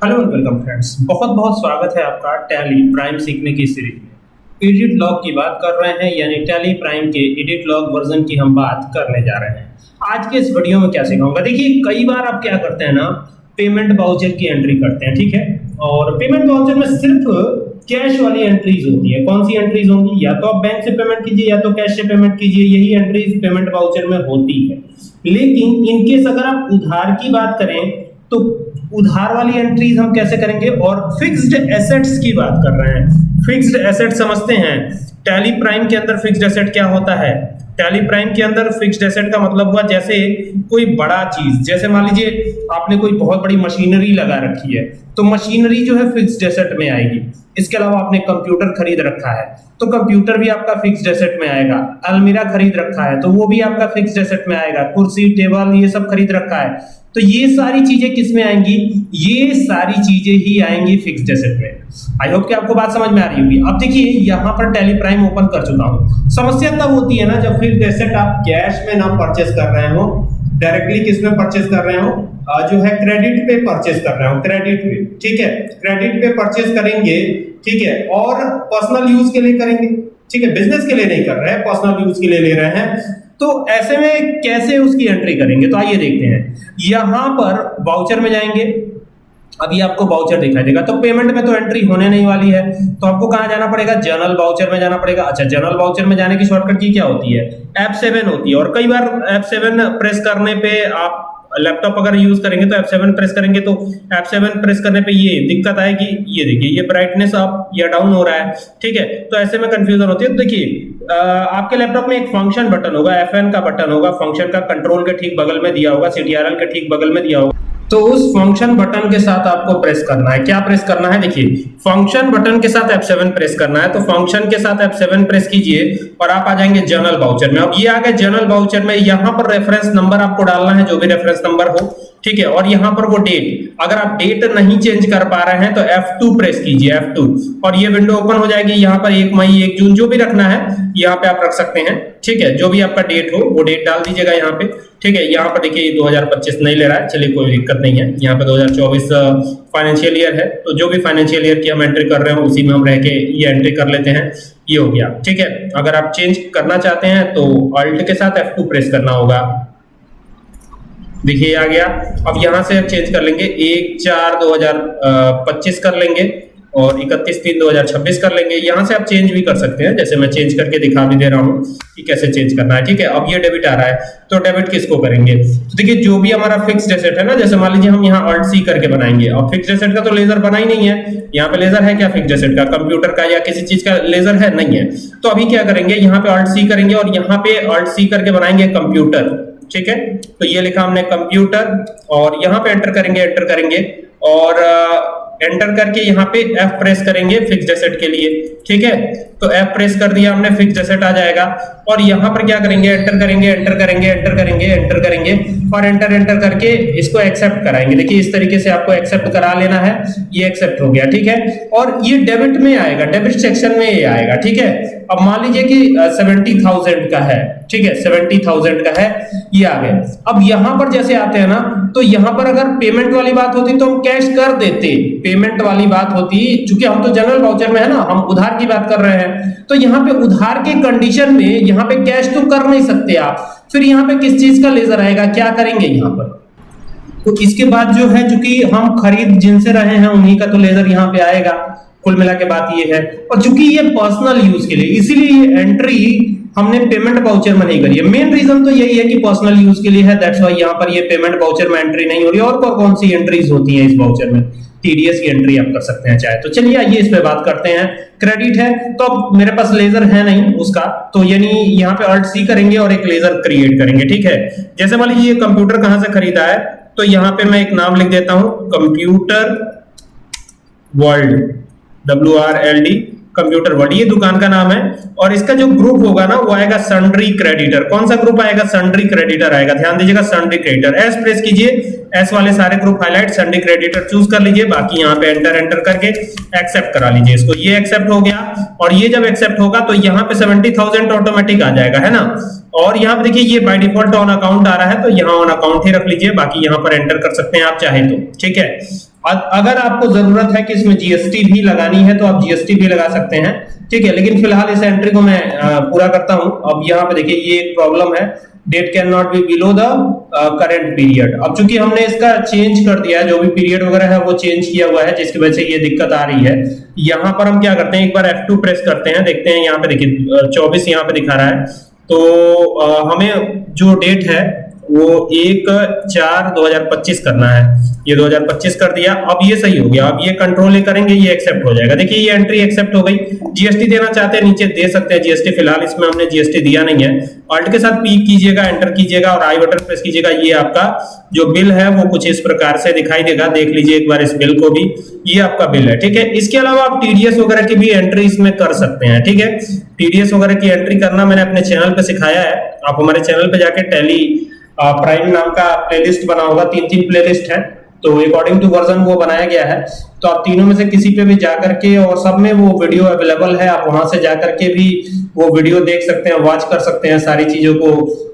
Hello and welcome friends, बहुत बहुत स्वागत है आपका टैली प्राइम सीखने की सीरीज में। एडिट लॉग की बात कर रहे हैं, यानी टैली प्राइम के एडिट लॉग वर्जन की हम बात करने जा रहे हैं। आज के इस वीडियो में क्या सिखाऊंगा, देखिए कई बार आप क्या करते हैं ना, पेमेंट वाउचर की एंट्री करते हैं, ठीक है। और पेमेंट वाउचर में सिर्फ कैश वाली एंट्रीज होती है। कौन सी एंट्रीज होंगी? या तो आप बैंक से पेमेंट कीजिए या तो कैश से पेमेंट कीजिए, यही एंट्रीज पेमेंट वाउचर में होती है। लेकिन इनकेस अगर आप उधार की बात करें तो उधार वाली एंट्रीज हम कैसे करेंगे। और फिक्स्ड एसेट्स की बात कर रहे हैं। फिक्स्ड एसेट समझते हैं, टैली प्राइम के अंदर फिक्स्ड एसेट क्या होता है। टैली प्राइम के अंदर फिक्स्ड एसेट का मतलब हुआ जैसे कोई बड़ा चीज, जैसे मान लीजिए आपने कोई बहुत बड़ी मशीनरी लगा रखी है, तो मशीनरी जो है फिक्स्ड एसेट में आएगी। इसके अलावा आपने कंप्यूटर खरीद रखा है तो कंप्यूटर भी आपका फिक्स्ड एसेट में आएगा। अलमीरा खरीद रखा है तो वो भी आपका फिक्स्ड एसेट में आएगा। कुर्सी टेबल ये सब खरीद रखा है तो ये सारी चीजें किस में आएंगी? ये सारी चीजें ही आएंगी फिक्स्ड एसेट में। आई होप कि आपको बात समझ में आ रही होगी। अब देखिए यहाँ पर टैली प्राइम ओपन कर चुका हूँ। समस्या तब होती है ना जब फिक्स्ड एसेट आप कैश में ना परचेस कर रहे हो, डायरेक्टली किस में परचेस कर रहे हो, जो है क्रेडिट पे परचेस कर रहे हो, क्रेडिट पे, ठीक है। क्रेडिट पे परचेस करेंगे, ठीक है, और पर्सनल यूज के लिए करेंगे, ठीक है। बिजनेस के लिए नहीं कर रहे हैं, पर्सनल यूज के लिए ले रहे हैं। तो ऐसे में कैसे उसकी एंट्री करेंगे, तो आइए देखते हैं। यहां पर वाउचर में जाएंगे, अभी आपको वाउचर दिखाई देगा, तो पेमेंट में तो एंट्री होने नहीं वाली है, तो आपको कहां जाना पड़ेगा? जनरल वाउचर में जाना पड़ेगा। अच्छा, जनरल वाउचर में जाने की शॉर्टकट की क्या होती है? F7 होती है। और कई बार F7 प्रेस करने पे, आप लैपटॉप अगर यूज करेंगे तो F7 प्रेस करेंगे तो F7 प्रेस करने पे ये दिक्कत आएगी, ये देखिए ये ब्राइटनेस अप या डाउन हो रहा है, ठीक है। तो ऐसे में कंफ्यूजन होती है। तो देखिए आपके लैपटॉप में एक फंक्शन बटन होगा, FN का बटन होगा, फंक्शन का कंट्रोल के ठीक बगल में दिया होगा, CTRL के ठीक बगल में दिया होगा। तो उस फंक्शन बटन के साथ आपको प्रेस करना है। क्या प्रेस करना है? देखिए फंक्शन बटन के साथ F7 प्रेस करना है, तो फंक्शन के साथ F7 प्रेस कीजिए और आप आ जाएंगे जनरल वाउचर में। अब ये आ गए जनरल वाउचर में। यहाँ पर रेफरेंस नंबर आपको डालना है, जो भी रेफरेंस नंबर हो, ठीक है। और यहाँ पर वो डेट, अगर आप डेट नहीं चेंज कर पा रहे हैं तो F2 प्रेस कीजिए, F2, और ये विंडो ओपन हो जाएगी। यहाँ पर 1 मई 1 जून जो भी रखना है यहाँ पे आप रख सकते हैं, ठीक है। जो भी आपका डेट हो वो डेट डाल दीजिएगा यहाँ पे, ठीक है। यहाँ पर देखिए 2025 नहीं ले रहा है, चलिए कोई दिक्कत नहीं है। यहाँ पे 2024 फाइनेंशियल ईयर है, तो जो भी फाइनेंशियल ईयर की हम एंट्री कर रहे हो उसी में हम रह के ये एंट्री कर लेते हैं। ये हो गया, ठीक है। अगर आप चेंज करना चाहते हैं तो अल्ट के साथ F2 प्रेस करना होगा। देखिए आ गया। अब यहां से चेंज कर लेंगे, 1/4/2025 कर लेंगे और 31/3/2026 कर लेंगे। यहां से आप चेंज भी कर सकते हैं, जैसे मैं चेंज करके दिखा भी दे रहा हूं कि कैसे चेंज करना है, ठीक है। अब ये डेबिट आ रहा है, तो डेबिट किसको करेंगे? तो देखिए जो भी हमारा फिक्स्ड एसेट है ना, जैसे मान लीजिए हम यहाँ Alt C करके बनाएंगे। अब फिक्स्ड एसेट का तो लेजर बना ही नहीं है। यहाँ पे लेजर है क्या फिक्स्ड एसेट का? कंप्यूटर का या किसी चीज का लेजर है? नहीं है। तो अभी क्या करेंगे, यहाँ पे Alt C करेंगे और यहाँ पे Alt C करके बनाएंगे कंप्यूटर, ठीक है। तो ये लिखा हमने कंप्यूटर और यहाँ पे एंटर करेंगे और एंटर करके यहाँ पे F प्रेस करेंगे फिक्स्ड एसेट के लिए, ठीक है। तो F प्रेस कर दिया हमने, फिक्स्ड एसेट आ जाएगा। और यहाँ पर क्या करेंगे, एंटर करेंगे और एंटर करके इसको एक्सेप्ट कराएंगे। देखिए इस तरीके से आपको एक्सेप्ट करा लेना है। ये एक्सेप्ट हो गया, ठीक है। और ये डेबिट में आएगा, डेबिट सेक्शन में ये आएगा, ठीक है। अब मान लीजिए कि 70,000 का है, ठीक है, 70,000 का है, ये आ गया। अब यहाँ पर जैसे आते हैं ना, तो यहाँ पर अगर पेमेंट वाली बात होती तो हम कैश कर देते। पेमेंट वाली बात होती, चूंकि हम तो जनरल वाउचर में है ना, हम उधार की बात कर रहे हैं, तो यहाँ पे उधार के कंडीशन में यहाँ पे कैश तो कर नहीं सकते आप। फिर यहाँ पे किस चीज का लेजर आएगा, क्या करेंगे यहाँ पर? तो इसके बाद जो है, चूंकि हम खरीद जिनसे रहे हैं उन्हीं का तो लेजर यहाँ पे आएगा। कुल मिला के बात ये है। और चूंकि ये पर्सनल यूज के लिए, इसीलिए ये एंट्री हमने पेमेंट वाउचर में नहीं करी है। मेन रीजन तो यही है कि पर्सनल यूज के लिए है, दैट्स व्हाई यहाँ पर ये पेमेंट वाउचर में एंट्री नहीं हो रही है। और कौन सी एंट्रीज होती हैं इस वाउचर में? TDS की एंट्री आप कर सकते हैं चाहे तो। चलिए आइए इस पे बात करते हैं। क्रेडिट है तो अब मेरे पास लेजर है नहीं उसका, तो यानी यहाँ पे Alt C करेंगे और एक लेजर क्रिएट करेंगे, ठीक है। जैसे मान लीजिए ये कंप्यूटर कहां से खरीदा है, तो यहाँ पे मैं एक नाम लिख देता हूं, computer world, WRLD, computer world, ये दुकान का नाम है। और इसका जो ग्रुप होगा ना वो आएगा सन्ड्री क्रेडिटर। कौन सा ग्रुप आएगा? सन्ड्री क्रेडिटर आएगा। ध्यान दीजिएगा, सन्ड्री क्रेडिटर। S प्रेस कीजिए, S वाले सारे group highlight, sundry creditor choose कर लीजिए। बाकी यहाँ पे एंटर करके एक्सेप्ट करा लीजिए इसको। ये एक्सेप्ट हो गया। और ये जब एक्सेप्ट होगा तो यहाँ पे 70,000 ऑटोमेटिक आ जाएगा, है ना। और यहाँ पे देखिए ये बाय डिफॉल्ट ऑन अकाउंट आ रहा है, तो यहाँ ऑन अकाउंट ही रख लीजिए। बाकी यहाँ पर एंटर कर सकते हैं आप चाहे तो, ठीक है। अगर आपको जरूरत है कि इसमें जीएसटी भी लगानी है तो आप जीएसटी भी लगा सकते हैं, ठीक है। लेकिन फिलहाल इस एंट्री को मैं पूरा करता हूं। अब यहाँ पे देखिए ये एक प्रॉब्लम है, date can not be below the current period. अब चूंकि हमने इसका चेंज कर दिया है, जो भी पीरियड वगैरह है वो चेंज किया हुआ है, जिसकी वजह से ये दिक्कत आ रही है। यहाँ पर हम क्या करते हैं, एक बार F2 प्रेस करते हैं, देखते हैं यहाँ पे देखिए 24 यहाँ पे दिखा रहा है। तो हमें जो डेट है वो 1/4/2025 करना है। ये 2025 कर दिया, अब ये सही हो गया। अब ये कंट्रोल करेंगे, ये एक्सेप्ट हो जाएगा। देखिए ये एंट्री एक्सेप्ट हो गई। जीएसटी देना चाहते हैं नीचे दे सकते हैं जीएसटी, फिलहाल इसमें हमने जीएसटी दिया नहीं है। ऑल्ट के साथ पी कीजिएगा, एंटर कीजिएगा और आई बटन प्रेस कीजिएगा। ये आपका जो बिल है वो कुछ इस प्रकार से दिखाई देगा, देख लीजिए एक बार इस बिल को भी। ये आपका बिल है, ठीक है। इसके अलावा आप टीडीएस वगैरह की भी एंट्री इसमें कर सकते हैं, ठीक है। टीडीएस वगैरह की एंट्री करना मैंने अपने चैनल पे सिखाया है। आप हमारे चैनल पे जाके टैली प्राइम नाम का प्लेलिस्ट बना होगा, 3 प्लेलिस्ट है, तो अकॉर्डिंग टू वर्जन वो बनाया गया है। तो आप तीनों में से किसी पे भी जाकर के, और सब में वो वीडियो अवेलेबल है, आप वहां से जाकर के भी वो वीडियो देख सकते हैं, वॉच कर सकते हैं। सारी चीजों को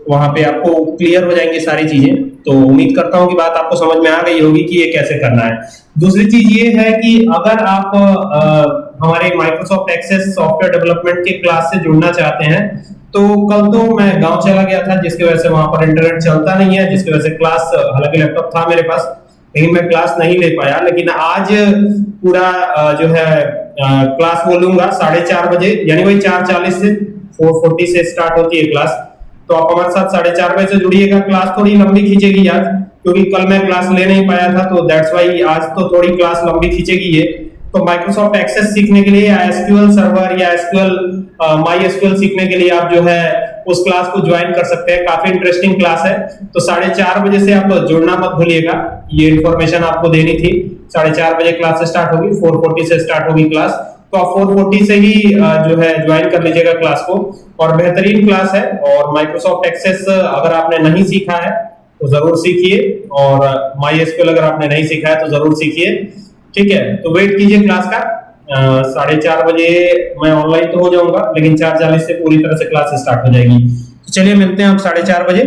वहां पे आपको क्लियर हो जाएंगी सारी चीजें। तो उम्मीद करता हूं कि बात आपको समझ में आ गई होगी कि ये कैसे करना है। दूसरी चीज ये है कि अगर आप हमारे माइक्रोसॉफ्ट एक्सेस सॉफ्टवेयर डेवलपमेंट के क्लास से जुड़ना चाहते हैं, तो कल तो मैं गांव चला गया था, जिसकी वजह से वहां पर इंटरनेट चलता नहीं है, जिसकी वजह से क्लास, हालांकि लैपटॉप था मेरे पास लेकिन मैं क्लास नहीं ले पाया। लेकिन आज पूरा जो है क्लास वो लूंगा 4:30 बजे, यानी वही 4:40 से 4:40 से स्टार्ट होती है क्लास। तो आप हमारे साथ 4:30 बजे से जुड़िएगा। क्लास थोड़ी लंबी खींचेगी आज, क्योंकि कल मैं क्लास ले नहीं पाया था, तो दैट्स वाई आज तो थोड़ी क्लास लंबी खींचेगी ये। तो माइक्रोसॉफ्ट एक्सेस सीखने के लिए या एसक्यूएल सर्वर या एसक्यूएल माई एसक्यूएल सीखने के लिए आप जो है उस क्लास को ज्वाइन कर सकते हैं। काफी इंटरेस्टिंग क्लास है। तो 4:30 बजे से आप जुड़ना मत भूलिएगा, ये इन्फॉर्मेशन आपको देनी थी। 4:30 बजे क्लास स्टार्ट होगी, 4:40 से स्टार्ट होगी क्लास। तो आप 4:40 से ही जो है ज्वाइन कर लीजिएगा क्लास को। और बेहतरीन क्लास है। और माइक्रोसॉफ्ट एक्सेस अगर आपने नहीं सीखा है तो जरूर सीखिए, और माई एसक्यूएल अगर आपने नहीं सीखा है तो जरूर सीखिए, ठीक है। तो वेट कीजिए क्लास का। 4:30 बजे मैं ऑनलाइन तो हो जाऊंगा, लेकिन 4:40 से पूरी तरह से क्लास स्टार्ट हो जाएगी। तो चलिए मिलते हैं हम 4:30 बजे।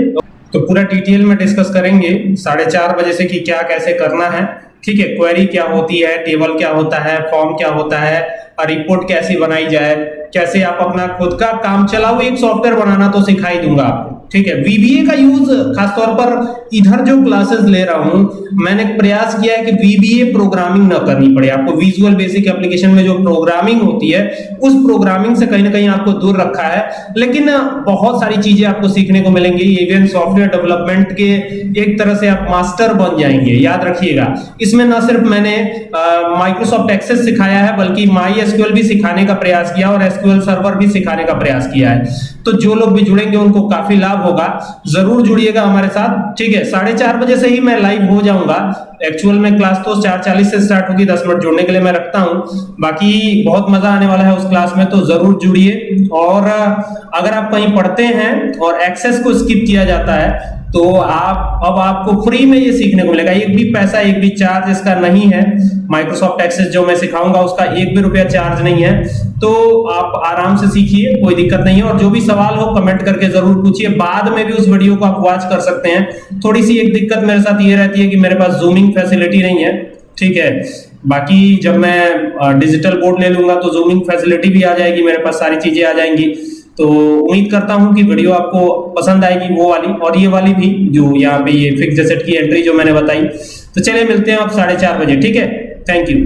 तो पूरा डिटेल में डिस्कस करेंगे 4:30 बजे से कि क्या कैसे करना है, ठीक है। क्वेरी क्या होती है, टेबल क्या होता है, फॉर्म क्या होता है, रिपोर्ट कैसी बनाई जाए, कैसे आप अपना खुद का काम चलाओ एक सॉफ्टवेयर बनाना तो सिखाई दूंगा आपको, ठीक है। वीबीए का यूज खासतौर पर इधर जो क्लासेस ले रहा हूं, मैंने प्रयास किया है कि वीबीए प्रोग्रामिंग ना करनी पड़े आपको। विजुअल बेसिक एप्लीकेशन में जो प्रोग्रामिंग होती है, उस प्रोग्रामिंग से कहीं ना कहीं आपको दूर रखा है। लेकिन बहुत सारी चीजें आपको सीखने को मिलेंगी। इवन सॉफ्टवेयर डेवलपमेंट के एक तरह से आप मास्टर बन जाएंगे, याद रखिएगा। इसमें ना सिर्फ मैंने माइक्रोसॉफ्ट एक्सेस सिखाया है, बल्कि माई एसक्यूएल भी सिखाने का प्रयास किया और एसक्यूएल सर्वर भी सिखाने का प्रयास किया है। तो जो लोग भी जुड़ेंगे उनको काफी लाभ होगा। जरूर जुड़िएगा हमारे साथ, ठीक है। 4:30 बजे से ही मैं लाइव हो जाऊंगा। एक्चुअल में क्लास तो 4:40 से स्टार्ट होगी, 10 मिनट जुड़ने के लिए मैं रखता हूं। बाकी बहुत मजा आने वाला है उस क्लास में, तो जरूर जुड़िए। और अगर आप कहीं पढ़ते हैं और एक्सेस को स्किप किया जाता है, तो अब आपको फ्री में ये सीखने को मिलेगा। एक भी पैसा, एक भी चार्ज इसका नहीं है। माइक्रोसॉफ्ट एक्सेस जो मैं सिखाऊंगा उसका एक भी रुपया चार्ज नहीं है। तो आप आराम से सीखिए, कोई दिक्कत नहीं है। और जो भी सवाल हो कमेंट करके जरूर पूछिए। बाद में भी उस वीडियो को आप वॉच कर सकते हैं। थोड़ी सी एक दिक्कत मेरे साथ ये रहती है कि मेरे पास जूमिंग फैसिलिटी नहीं है, ठीक है। बाकी जब मैं डिजिटल बोर्ड ले लूंगा तो जूमिंग फैसिलिटी भी आ जाएगी, मेरे पास सारी चीजें आ जाएंगी। तो उम्मीद करता हूं कि वीडियो आपको पसंद आएगी, वो वाली और ये वाली भी, जो यहाँ पे ये फिक्स्ड एसेट की एंट्री जो मैंने बताई। तो चलिए मिलते हैं आप 4:30 बजे, ठीक है। Thank you.